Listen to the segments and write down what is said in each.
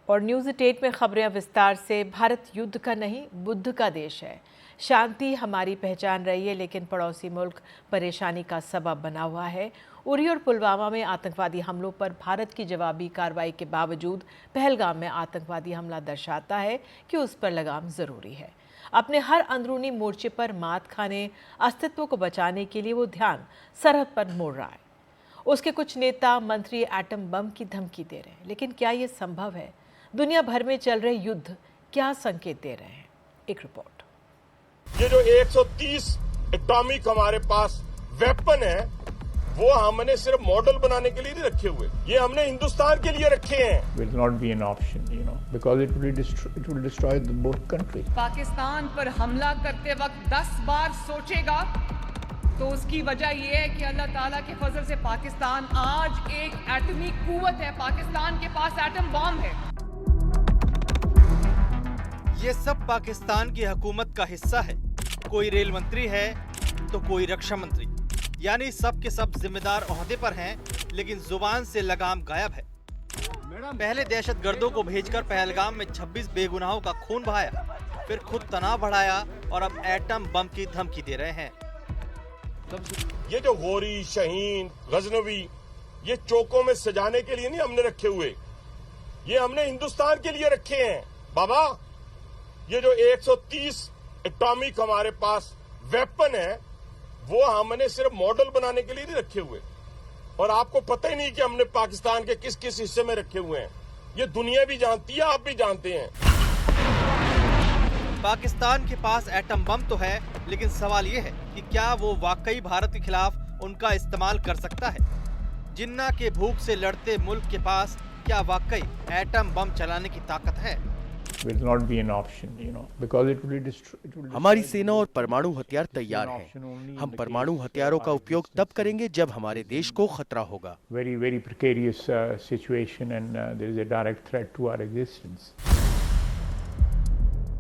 और न्यूज़ 8 में खबरें विस्तार से। भारत युद्ध का नहीं, बुद्ध का देश है। शांति हमारी पहचान रही है, लेकिन पड़ोसी मुल्क परेशानी का सबब बना हुआ है। उरी और पुलवामा में आतंकवादी हमलों पर भारत की जवाबी कार्रवाई के बावजूद पहलगाम में आतंकवादी हमला दर्शाता है कि उस पर लगाम ज़रूरी है। अपने हर अंदरूनी मोर्चे पर मात खाने, अस्तित्व को बचाने के लिए वो ध्यान सरहद पर मोड़ रहा है। उसके कुछ नेता मंत्री एटम बम की धमकी दे रहे हैं, लेकिन क्या ये संभव है? दुनिया भर में चल रहे युद्ध क्या संकेत दे रहे हैं? एक रिपोर्ट। ये जो 130 एटॉमिक हमारे पास वेपन है, वो हमने सिर्फ मॉडल बनाने के लिए नहीं रखे हुए, ये हमने हिंदुस्तान के लिए रखे हैं। Will not be an option, because it will destroy both countries. Pakistan पर हमला करते वक्त 10 बार सोचेगा, तो उसकी वजह यह है कि अल्लाह ताला के फजल से पाकिस्तान आज एक एटमी कुव्वत है। पाकिस्तान के पास एटम बम है। ये सब पाकिस्तान की हुकूमत का हिस्सा है। कोई रेल मंत्री है तो कोई रक्षा मंत्री, यानी सब के सब जिम्मेदार ओहदे पर हैं, लेकिन जुबान से लगाम गायब है। पहले दहशतगर्दों को भेजकर पहलगाम में 26 बेगुनाहों का खून बहाया, फिर खुद तनाव बढ़ाया और अब एटम बम की धमकी दे रहे हैं। ये जो गोरी, शहीन, गजनवी, ये चौकों में सजाने के लिए नहीं हमने रखे हुए, ये हमने हिंदुस्तान के लिए रखे हैं। बाबा, ये जो 130 एटॉमिक हमारे पास वेपन है, वो हमने सिर्फ मॉडल बनाने के लिए नहीं रखे हुए, और आपको पता ही नहीं कि हमने पाकिस्तान के किस किस हिस्से में रखे हुए हैं। ये दुनिया भी जानती है, आप भी जानते हैं। पाकिस्तान के पास एटम बम तो है, लेकिन सवाल ये है कि क्या वो वाकई भारत के खिलाफ उनका इस्तेमाल कर सकता है? जिन्ना के भूख से लड़ते मुल्क के पास क्या वाकई एटम बम चलाने की ताकत है? Will not be an option, because it will destroy. हमारी सेना और परमाणु हथियार तैयार है। हम परमाणु हथियारों का उपयोग तब करेंगे जब हमारे देश को खतरा होगा। Very, very precarious situation, and there is a direct threat to our existence.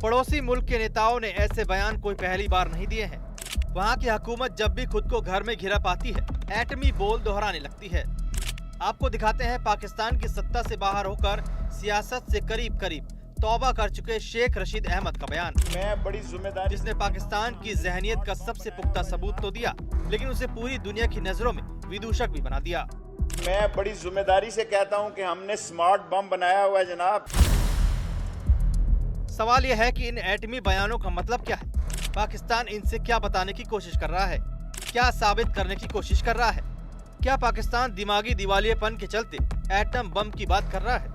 पड़ोसी मुल्क के नेताओं ने ऐसे बयान कोई पहली बार नहीं दिए हैं। वहाँ की हुकूमत जब भी खुद को घर में घिरा पाती है, एटमी बोल दोहराने लगती है। आपको दिखाते हैं पाकिस्तान की सत्ता से बाहर होकर सियासत से करीब करीब तौबा कर चुके शेख रशीद अहमद का बयान। मैं बड़ी जिम्मेदारी, जिसने पाकिस्तान की जहनियत का सबसे पुख्ता सबूत तो दिया, लेकिन उसे पूरी दुनिया की नजरों में विदूषक भी बना दिया। मैं बड़ी जिम्मेदारी से कहता हूं कि हमने स्मार्ट बम बनाया हुआ है जनाब। सवाल यह है कि इन एटमी बयानों का मतलब क्या है? पाकिस्तान इनसे क्या बताने की कोशिश कर रहा है? क्या साबित करने की कोशिश कर रहा है? क्या पाकिस्तान दिमागी दिवालियेपन के चलते एटम बम की बात कर रहा है?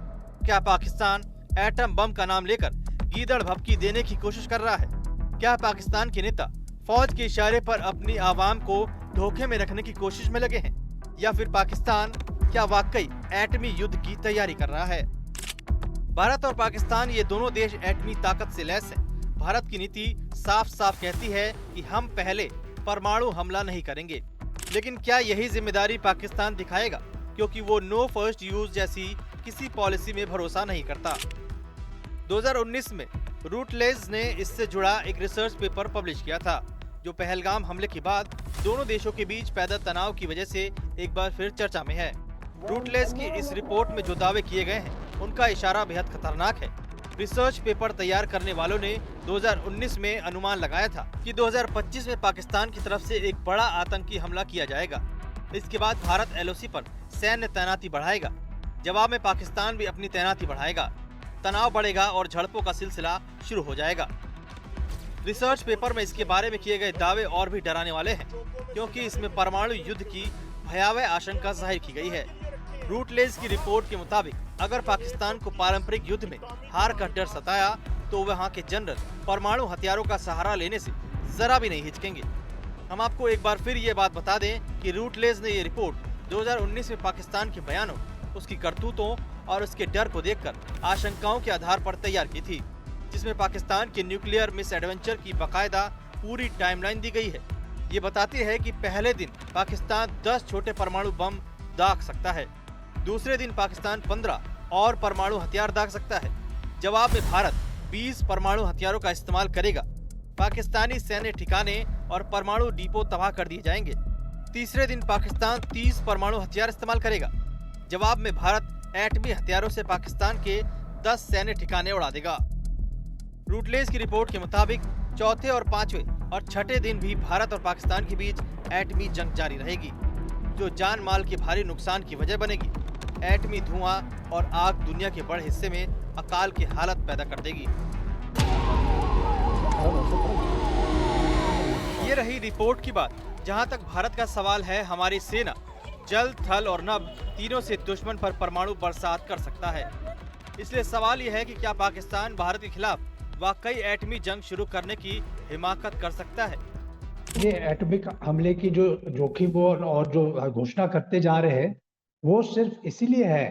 क्या पाकिस्तान एटम बम का नाम लेकर गीदड़ भभकी देने की कोशिश कर रहा है? क्या पाकिस्तान के नेता फौज के इशारे पर अपनी आवाम को धोखे में रखने की कोशिश में लगे हैं? या फिर पाकिस्तान क्या वाकई एटमी युद्ध की तैयारी कर रहा है? भारत और पाकिस्तान ये दोनों देश एटमी ताकत से लैस हैं। भारत की नीति साफ साफ कहती है कि हम पहले परमाणु हमला नहीं करेंगे, लेकिन क्या यही जिम्मेदारी पाकिस्तान दिखाएगा? क्योंकि वो नो फर्स्ट यूज जैसी किसी पॉलिसी में भरोसा नहीं करता। 2019 में रूटलेज ने इससे जुड़ा एक रिसर्च पेपर पब्लिश किया था, जो पहलगाम हमले के बाद दोनों देशों के बीच पैदा तनाव की वजह से एक बार फिर चर्चा में है। रूटलेज की इस रिपोर्ट में जो दावे किए गए हैं, उनका इशारा बेहद खतरनाक है। रिसर्च पेपर तैयार करने वालों ने 2019 में अनुमान लगाया था कि 2025 में पाकिस्तान की तरफ से एक बड़ा आतंकी हमला किया जाएगा। इसके बाद भारत एलओसी पर सैन्य तैनाती बढ़ाएगा। जवाब में पाकिस्तान भी अपनी तैनाती बढ़ाएगा। तनाव बढ़ेगा और झड़पों का सिलसिला शुरू हो जाएगा। रिसर्च पेपर में इसके बारे में किए गए दावे और भी डराने वाले हैं, क्योंकि इसमें परमाणु युद्ध की भयावह आशंका जाहिर की गई है। रूटलेज की रिपोर्ट के मुताबिक अगर पाकिस्तान को पारंपरिक युद्ध में हार का डर सताया, तो वहाँ के जनरल परमाणु हथियारों का सहारा लेने से जरा भी नहीं हिचकेंगे। हम आपको एक बार फिर ये बात बता दें कि रूटलेज ने ये रिपोर्ट 2019 में पाकिस्तान के बयानों, उसकी करतूतों और उसके डर को देखकर आशंकाओं के आधार पर तैयार की थी, जिसमें पाकिस्तान के न्यूक्लियर मिस एडवेंचर की बाकायदा पूरी टाइमलाइन दी गई है। ये बताती है कि पहले दिन पाकिस्तान 10 छोटे परमाणु बम दाग सकता है, दूसरे दिन पाकिस्तान 15 और परमाणु हथियार दाग सकता है। जवाब में भारत 20 परमाणु हथियारों का इस्तेमाल करेगा। पाकिस्तानी सैन्य ठिकाने और परमाणु डिपो तबाह कर दिए जाएंगे। तीसरे दिन पाकिस्तान 30 परमाणु हथियार इस्तेमाल करेगा। जवाब में भारत एटमी हथियारों से पाकिस्तान के 10 सैन्य ठिकाने उड़ा देगा। रूटलेस की रिपोर्ट के मुताबिक चौथे और पांचवें और छठे दिन भी भारत और पाकिस्तान के बीच एटमी जंग जारी रहेगी, जो जान माल के भारी नुकसान की वजह बनेगी। एटमी धुआं और आग दुनिया के बड़े हिस्से में अकाल की हालत पैदा कर देगी। ये रही रिपोर्ट की बात। जहां तक भारत का सवाल है, हमारी सेना जल, थल और नभ तीनों से दुश्मन पर परमाणु बरसात कर सकता है। इसलिए सवाल यह है कि क्या पाकिस्तान भारत के खिलाफ वाकई एटमी जंग शुरू करने की हिमाकत कर सकता है। ये एटॉमिक हमले की जो जोखिम और जो घोषणा करते जा रहे हैं, वो सिर्फ इसीलिए है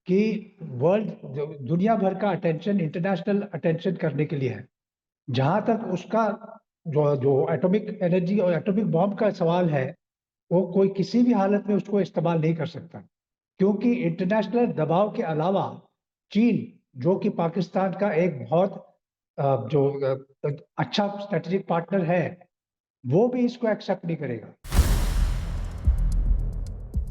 कि दुनिया भर का अटेंशन, इंटरनेशनल अटेंशन करने के लिए है। जहां तक उसका जो एटॉमिक एनर्जी और एटॉमिक बॉम्ब का सवाल है, वो कोई किसी भी हालत में उसको इस्तेमाल नहीं कर सकता, क्योंकि इंटरनेशनल दबाव के अलावा चीन, जो कि पाकिस्तान का एक बहुत अच्छा स्ट्रेटेजिक पार्टनर है, वो भी इसको एक्सेप्ट नहीं करेगा।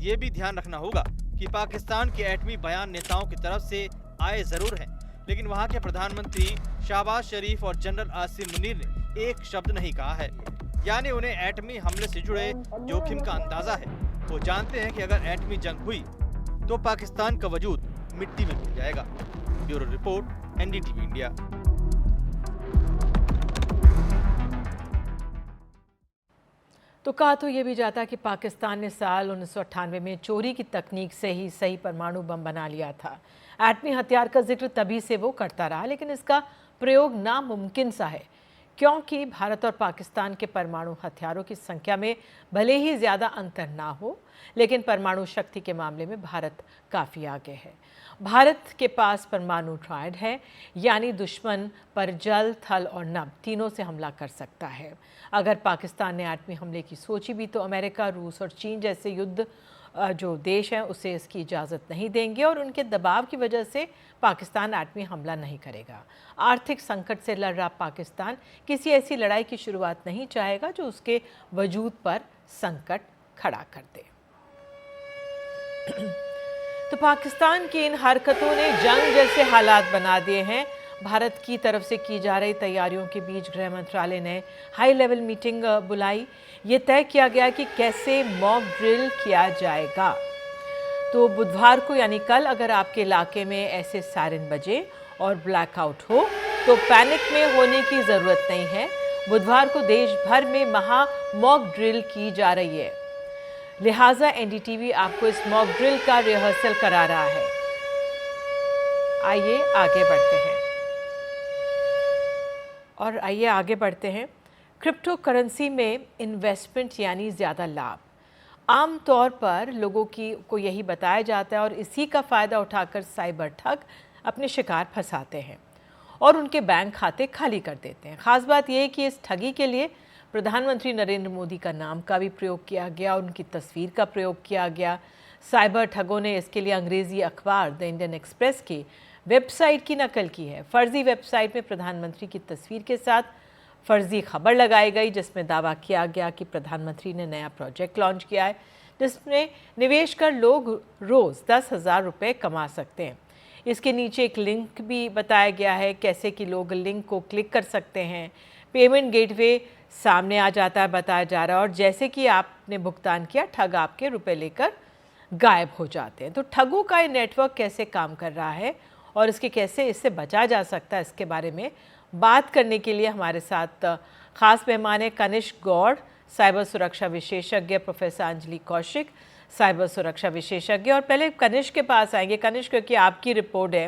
ये भी ध्यान रखना होगा कि पाकिस्तान के एटमी बयान नेताओं की तरफ से आए जरूर हैं, लेकिन वहां के प्रधानमंत्री शहबाज शरीफ और जनरल आसिम मुनीर ने एक शब्द नहीं कहा है। यानी उन्हें एटमी हमले से जुड़े जोखिम का अंदाजा है। वो जानते हैं कि अगर एटमी जंग हुई तो पाकिस्तान का वजूद मिट्टी में मिल जाएगा। Bureau report, NDTV India. तो कहा तो ये भी जाता कि पाकिस्तान ने साल 1998 में चोरी की तकनीक से ही सही परमाणु बम बना लिया था। एटमी हथियार का जिक्र तभी से वो करता रहा, लेकिन इसका प्रयोग नामुमकिन सा है, क्योंकि भारत और पाकिस्तान के परमाणु हथियारों की संख्या में भले ही ज़्यादा अंतर ना हो, लेकिन परमाणु शक्ति के मामले में भारत काफ़ी आगे है। भारत के पास परमाणु ट्रायड है, यानी दुश्मन पर जल, थल और नभ तीनों से हमला कर सकता है। अगर पाकिस्तान ने एटमी हमले की सोची भी तो अमेरिका, रूस और चीन जैसे युद्ध जो देश हैं उसे इसकी इजाज़त नहीं देंगे और उनके दबाव की वजह से पाकिस्तान एटमी हमला नहीं करेगा। आर्थिक संकट से लड़ रहा पाकिस्तान किसी ऐसी लड़ाई की शुरुआत नहीं चाहेगा जो उसके वजूद पर संकट खड़ा कर दे। तो पाकिस्तान की इन हरकतों ने जंग जैसे हालात बना दिए हैं। भारत की तरफ से की जा रही तैयारियों के बीच गृह मंत्रालय ने हाई लेवल मीटिंग बुलाई। ये तय किया गया कि कैसे मॉक ड्रिल किया जाएगा। तो बुधवार को यानी कल अगर आपके इलाके में ऐसे सायरन बजे और ब्लैकआउट हो तो पैनिक में होने की ज़रूरत नहीं है। बुधवार को देश भर में मॉक ड्रिल की जा रही है, लिहाजा NDTV आपको इस मॉक ड्रिल का रिहर्सल करा रहा है। आइए आगे बढ़ते हैं। क्रिप्टो करेंसी में इन्वेस्टमेंट यानी ज़्यादा लाभ। आम तौर पर लोगों को यही बताया जाता है और इसी का फ़ायदा उठाकर साइबर ठग अपने शिकार फंसाते हैं और उनके बैंक खाते खाली कर देते हैं। ख़ास बात यह है कि इस ठगी के लिए प्रधानमंत्री नरेंद्र मोदी का नाम का भी प्रयोग किया गया और उनकी तस्वीर का प्रयोग किया गया। साइबर ठगों ने इसके लिए अंग्रेज़ी अखबार द इंडियन एक्सप्रेस की वेबसाइट की नकल की है। फर्जी वेबसाइट में प्रधानमंत्री की तस्वीर के साथ फर्जी खबर लगाई गई, जिसमें दावा किया गया कि प्रधानमंत्री ने नया प्रोजेक्ट लॉन्च किया है जिसमें निवेश कर लोग रोज़ 10,000 रुपये कमा सकते हैं। इसके नीचे एक लिंक भी बताया गया है कैसे कि लोग लिंक को क्लिक कर सकते हैं। पेमेंट गेटवे सामने आ जाता है, बताया जा रहा है, और जैसे कि आपने भुगतान किया ठग आपके रुपए लेकर गायब हो जाते हैं। तो ठगों का ये नेटवर्क कैसे काम कर रहा है और इससे बचा जा सकता है, इसके बारे में बात करने के लिए हमारे साथ ख़ास मेहमान है कनिष्क गौड़, साइबर सुरक्षा विशेषज्ञ, प्रोफेसर अंजलि कौशिक, साइबर सुरक्षा विशेषज्ञ। और पहले कनिष्क के पास आएंगे। कनिष्क, क्योंकि आपकी रिपोर्ट है,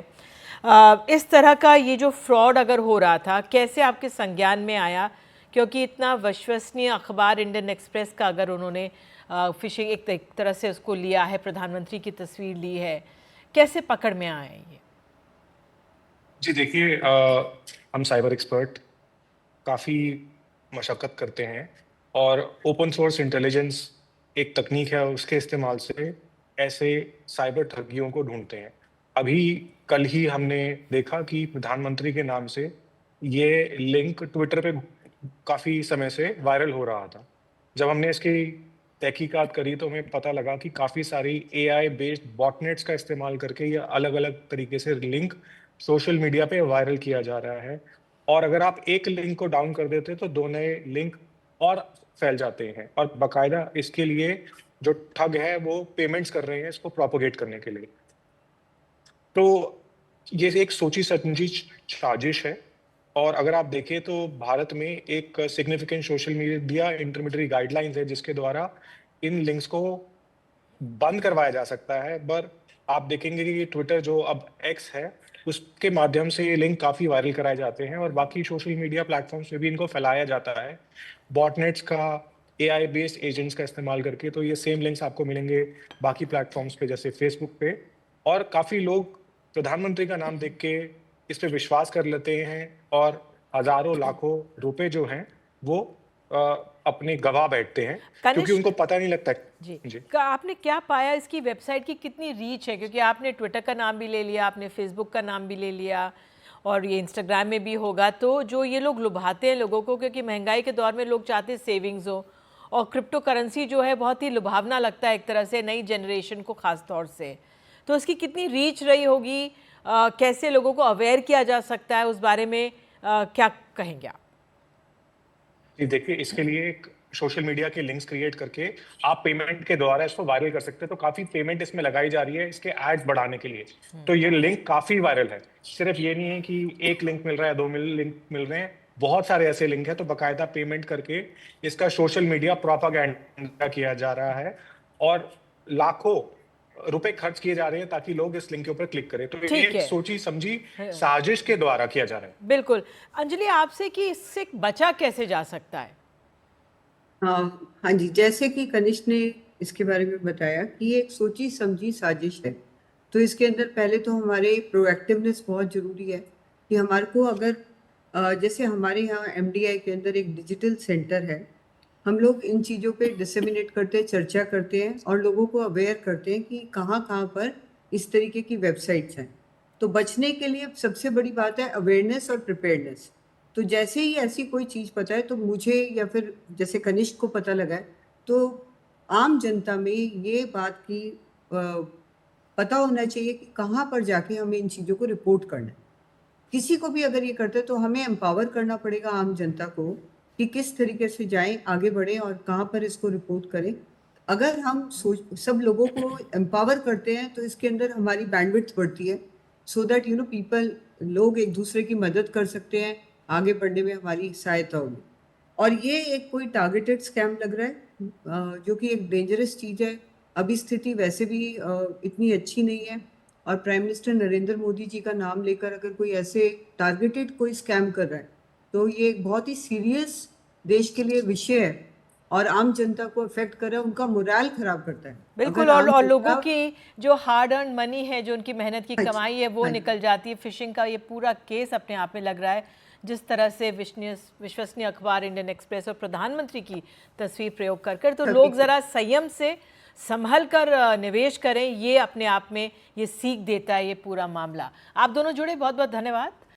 इस तरह का ये जो फ्रॉड अगर हो रहा था कैसे आपके संज्ञान में आया, क्योंकि इतना विश्वसनीय अखबार इंडियन एक्सप्रेस का अगर उन्होंने फिशिंग एक तरह से उसको लिया है, प्रधानमंत्री की तस्वीर ली है, कैसे पकड़ में आए ये? जी देखिए, हम साइबर एक्सपर्ट काफ़ी मशक्क़त करते हैं और ओपन सोर्स इंटेलिजेंस एक तकनीक है, उसके इस्तेमाल से ऐसे साइबर ठगियों को ढूंढते हैं। अभी कल ही हमने देखा कि प्रधानमंत्री के नाम से ये लिंक ट्विटर पे काफ़ी समय से वायरल हो रहा था। जब हमने इसकी तहकीकात करी तो हमें पता लगा कि काफ़ी सारी AI बेस्ड बॉटनेट्स का इस्तेमाल करके ये अलग-अलग तरीके से लिंक सोशल मीडिया पे वायरल किया जा रहा है। और अगर आप एक लिंक को डाउन कर देते तो 2 नए लिंक और फैल जाते हैं और बाकायदा इसके लिए जो ठग है वो पेमेंट्स कर रहे हैं इसको प्रोपेगेट करने के लिए। तो ये एक सोची समझी साजिश है और अगर आप देखें तो भारत में एक significant social media intermediate guidelines है जिसके द्वारा इन लिंक्स को बंद करवाया जा सकता है। पर आप देखेंगे कि ट्विटर जो अब एक्स है उसके माध्यम से ये लिंक काफ़ी वायरल कराए जाते हैं और बाकी सोशल मीडिया प्लेटफॉर्म्स पे भी इनको फैलाया जाता है बॉटनेट्स का AI बेस्ड एजेंट्स का इस्तेमाल करके। तो ये सेम लिंक्स आपको मिलेंगे बाकी प्लेटफॉर्म्स पे जैसे फेसबुक पे और काफ़ी लोग प्रधानमंत्री का नाम देख के इस पे विश्वास कर लेते हैं और हजारों लाखों रुपए जो हैं वो अपने गवा बैठते हैं क्योंकि उनको पता नहीं लगता। जी आपने क्या पाया, इसकी वेबसाइट की कितनी रीच है? क्योंकि आपने ट्विटर का नाम भी ले लिया, आपने फेसबुक का नाम भी ले लिया और ये इंस्टाग्राम में भी होगा। तो जो ये लोग लुभाते हैं लोगों को, क्योंकि महंगाई के दौर में लोग चाहते हैं सेविंग्स हो और क्रिप्टो करेंसी जो है बहुत ही लुभावना लगता है एक तरह से नई जनरेशन को ख़ास तौर से। तो इसकी कितनी रीच रही होगी, कैसे लोगों को अवेयर किया जा सकता है, उस बारे में क्या कहेंगे आप? जी देखिए, इसके लिए एक सोशल मीडिया के लिंक्स क्रिएट करके आप पेमेंट के द्वारा इसको वायरल कर सकते हैं। तो काफी पेमेंट इसमें लगाई जा रही है इसके एड्स बढ़ाने के लिए। तो ये लिंक काफी वायरल है। सिर्फ ये नहीं है कि एक लिंक मिल रहा है, 2 लिंक मिल रहे हैं, बहुत सारे ऐसे लिंक है। तो बाकायदा पेमेंट करके इसका सोशल मीडिया प्रोपागेंडा किया जा रहा है और लाखों रुपए खर्च किए जा रहे हैं ताकि लोग इस लिंक के ऊपर क्लिक करें। तो ये एक सोची समझी साजिश के द्वारा किया जा रहा है। बिल्कुल। अंजलि, आपसे कि इससे बचा कैसे जा सकता है? हाँ जी, जैसे कि कनिष्क ने इसके बारे में बताया कि ये एक सोची समझी साजिश है। तो इसके अंदर पहले तो हमारे प्रोएक्टिवनेस बहुत जरूरी है कि हमारे को अगर जैसे हमारे यहाँ MDI के अंदर एक डिजिटल सेंटर है, हम लोग इन चीज़ों पे डिसेमिनेट करते हैं, चर्चा करते हैं और लोगों को अवेयर करते हैं कि कहाँ कहाँ पर इस तरीके की वेबसाइट्स हैं। तो बचने के लिए सबसे बड़ी बात है अवेयरनेस और प्रिपेयर्डनेस। तो जैसे ही ऐसी कोई चीज़ पता है तो मुझे या फिर जैसे कनिष्क को पता लगा है तो आम जनता में ये बात की पता होना चाहिए कि कहाँ पर जाके हमें इन चीज़ों को रिपोर्ट करना है। किसी को भी अगर ये करते हैं तो हमें एम्पावर करना पड़ेगा आम जनता को कि किस तरीके से जाएं, आगे बढ़ें और कहाँ पर इसको रिपोर्ट करें। अगर हम सब लोगों को एम्पावर करते हैं तो इसके अंदर हमारी बैंडविड्थ बढ़ती है, सो दैट पीपल लोग एक दूसरे की मदद कर सकते हैं, आगे बढ़ने में हमारी सहायता होगी। और ये एक कोई टारगेटेड स्कैम लग रहा है जो कि एक डेंजरस चीज़ है। अभी स्थिति वैसे भी इतनी अच्छी नहीं है और प्राइम मिनिस्टर नरेंद्र मोदी जी का नाम लेकर अगर कोई ऐसे टारगेटेड कोई स्कैम कर रहा है तो ये एक बहुत ही सीरियस देश के लिए विषय है और आम जनता को अफेक्ट कर रहा है, उनका मोरल खराब करता है। बिल्कुल। और लोगों की जो हार्ड अर्न मनी है, जो उनकी मेहनत की कमाई है, वो निकल जाती है। फिशिंग का ये पूरा केस अपने आप में लग रहा है। जिस तरह से विश्वसनीय अखबार इंडियन एक्सप्रेस और प्रधानमंत्री की तस्वीर प्रयोग कर तो लोग ज़रा संयम से संभल कर निवेश करें, ये अपने आप में ये सीख देता है ये पूरा मामला। आप दोनों जुड़े, बहुत बहुत धन्यवाद।